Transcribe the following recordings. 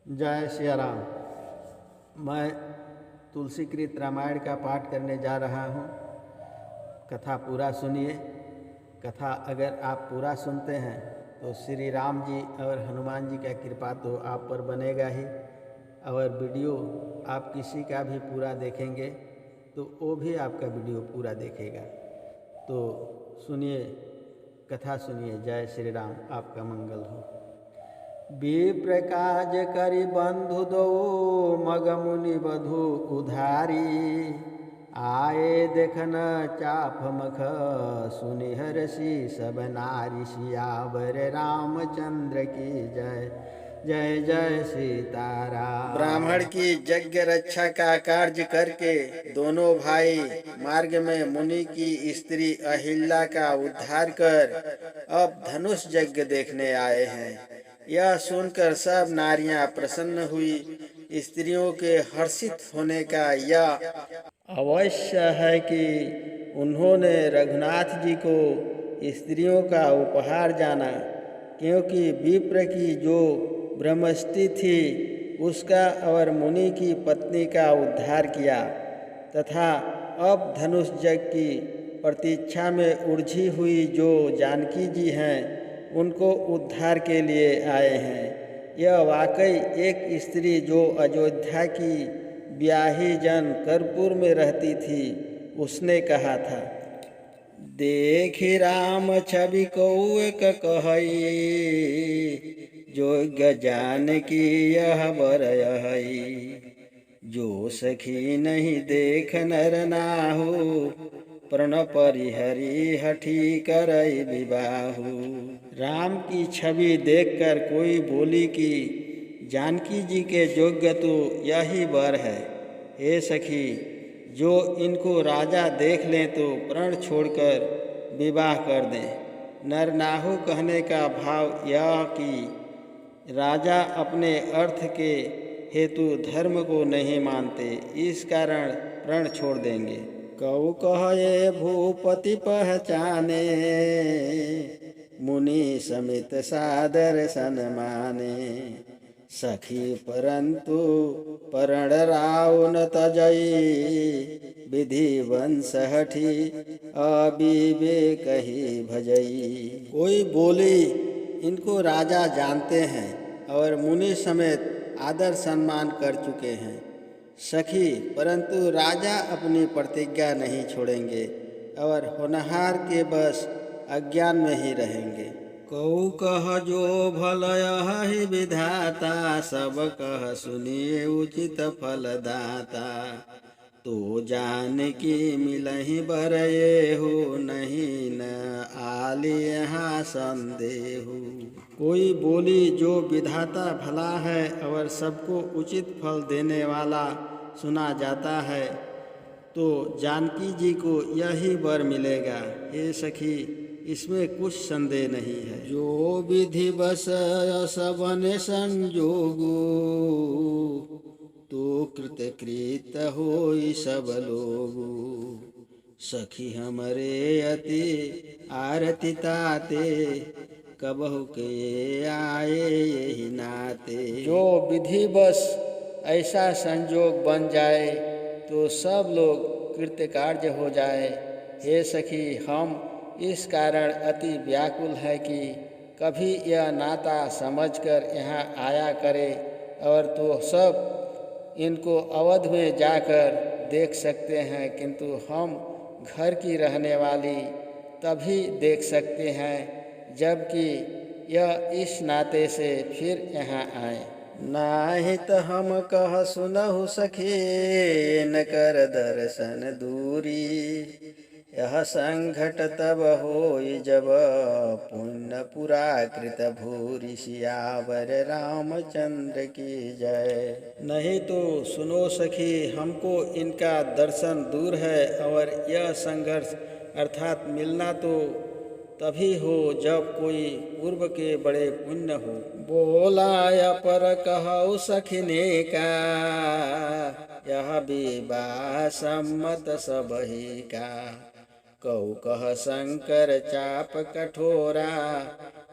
जय सिया राम। मैं तुलसीकृत रामायण का पाठ करने जा रहा हूँ। कथा पूरा सुनिए। कथा अगर आप पूरा सुनते हैं तो श्री राम जी और हनुमान जी का कृपा तो आप पर बनेगा ही, और वीडियो आप किसी का भी पूरा देखेंगे तो वो भी आपका वीडियो पूरा देखेगा। तो सुनिए, कथा सुनिए। जय श्री राम, आपका मंगल हो। विप्र काज करि बंधु दो मग मुनि बधु उधारी, आए देखन चाप मख सुनि हरषि सब नारी। सियावर रामचंद्र की जय। जय जय सीताराम। ब्राह्मण की यज्ञ रक्षा का कार्य करके दोनों भाई मार्ग में मुनि की स्त्री अहिल्या का उद्धार कर अब धनुष यज्ञ देखने आए हैं। यह सुनकर सब नारियां प्रसन्न हुई। स्त्रियों के हर्षित होने का यह अवश्य है कि उन्होंने रघुनाथ जी को स्त्रियों का उपहार जाना, क्योंकि विप्र की जो ब्रह्मस्त्री थी उसका और मुनि की पत्नी का उद्धार किया, तथा अब धनुष यज्ञ की प्रतीक्षा में उलझी हुई जो जानकी जी हैं उनको उद्धार के लिए आए हैं। यह वाकई एक स्त्री जो अयोध्या की ब्याही जन कर्पूर में रहती थी उसने कहा था, देखी राम छवि कौक कहई, जोग्य जान की यह बर यही। जो सखी नहीं देख नर नाहु, प्रण परिहरी हठी करई विबाहु। राम की छवि देखकर कोई बोली कि जानकी जी के योग्य तो यही वर है। हे सखी, जो इनको राजा देख लें तो प्रण छोड़कर विवाह कर दें। नरनाहु कहने का भाव यह कि राजा अपने अर्थ के हेतु धर्म को नहीं मानते, इस कारण प्रण छोड़ देंगे। कऊ कहे भूपति पहचाने, मुनि समित सादर सन्माने। सखी परंतु परण राव न तजई, विधि वंश हठी अविवेक ही भजई। कोई बोली, इनको राजा जानते हैं और मुनि समेत आदर सम्मान कर चुके हैं। सखी, परंतु राजा अपनी प्रतिज्ञा नहीं छोड़ेंगे और होनहार के बस अज्ञान में ही रहेंगे। कऊ कह जो भलय ही विधाता, सब कह सुनिए उचित फलदाता। तो जान की मिलहि बर ये हो, नहीं न आली यहाँ संदेहु। कोई बोली, जो विधाता भला है और सबको उचित फल देने वाला सुना जाता है, तो जानकी जी को यही वर मिलेगा। हे सखी, इसमें कुछ संदेह नहीं है। जो विधि बस सबन संजोगु, तो कृत होई सब लोगु। सखी हमरे अति आरती ताते, कबहु के आए यही नाते। जो विधि बस ऐसा संजोग बन जाए तो सब लोग कृतकार्य हो जाए। हे सखी, हम इस कारण अति व्याकुल है कि कभी यह नाता समझकर यहाँ आया करे, और तो सब इनको अवध में जाकर देख सकते हैं, किंतु हम घर की रहने वाली तभी देख सकते हैं जबकि यह इस नाते से फिर यहाँ आए। नाही तो हम कह सुनहु सखी, न कर दर्शन दूरी। यह संघट तब होई जब पुण्य पुरा कृत भूरि। सियावर रामचंद्र की जय। नहीं तो सुनो सखी, हमको इनका दर्शन दूर है, और यह संघर्ष अर्थात मिलना तो तभी हो जब कोई पूर्व के बड़े पुण्य हो। बोला पर कहु सखिने का, यह विवाह सम्मत सबही का। कऊ कह शंकर चाप कठोरा,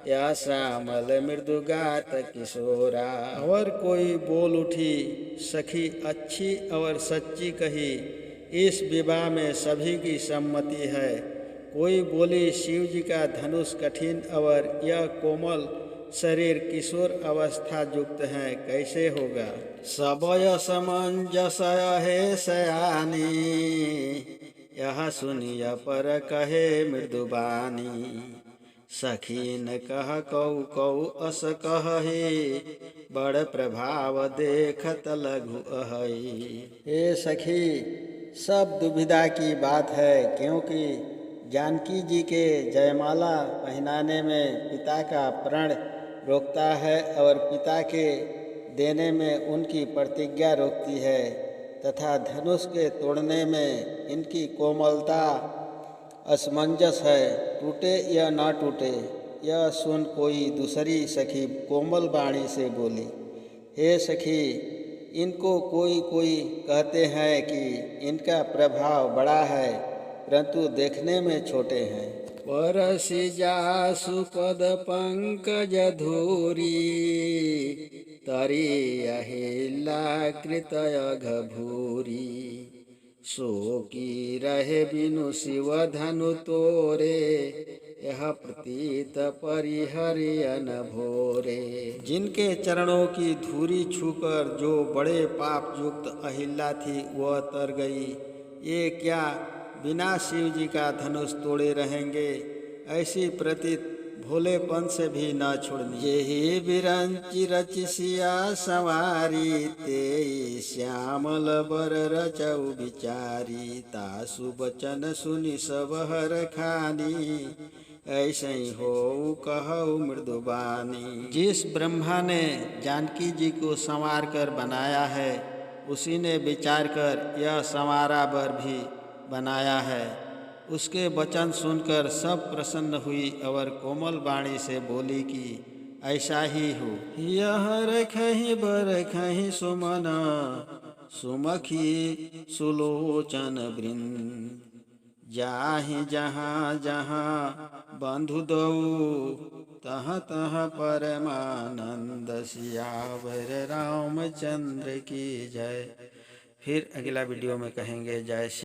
यह श्यामल मृदु गात किशोरा। और कोई बोल उठी, सखी अच्छी और सच्ची कही, इस विवाह में सभी की सम्मति है। कोई बोली, शिव जी का धनुष कठिन और यह कोमल शरीर किशोर अवस्था युक्त है, कैसे होगा। सबय समंजस है सयानी, यह सुनिय पर कहे मृदुबानी। सखी न कह कौ कौ अस कहे, बड़ प्रभाव देखत लघु अहै। हे सखी, सब दुविधा की बात है, क्योंकि जानकी जी के जयमाला पहनाने में पिता का प्रण रोकता है और पिता के देने में उनकी प्रतिज्ञा रोकती है, तथा धनुष के तोड़ने में इनकी कोमलता असमंजस है। टूटे या ना टूटे, यह सुन कोई दूसरी सखी कोमल वाणी से बोली, हे सखी, इनको कोई कोई कहते हैं कि इनका प्रभाव बड़ा है, परंतु देखने में छोटे हैं। परसि जासु पद पंकज धूरी, तरी अहिला कृत अघभूरी। सो की रहे बिनु शिव धनु तोरे, यह प्रतीत परिहरियन भोरे। जिनके चरणों की धूरी छूकर जो बड़े पाप युक्त अहिल्या थी वह तर गई, ये क्या बिना शिव जी का धनुष तोड़े रहेंगे, ऐसी प्रतीत भोलेपन से भी न छोड़नी। यही बिरंचि रचिसिया सवारी, ते श्यामल बर रचौ विचारी। तासु बचन सुनि सब हर खानी, ऐसे हो कहु मृदुबानी। जिस ब्रह्मा ने जानकी जी को संवार कर बनाया है, उसी ने विचार कर यह संवारा बर भी बनाया है। उसके वचन सुनकर सब प्रसन्न हुई और कोमल वाणी से बोली कि ऐसा ही हो। यह रखहि बरखहि सुमन, सुमखी सुलोचन वृंद। जाहि जहाँ जहाँ बंधु दऊ, तह तह परमानंद। सियावर रामचंद्र की जय। फिर अगला वीडियो में कहेंगे जय श्री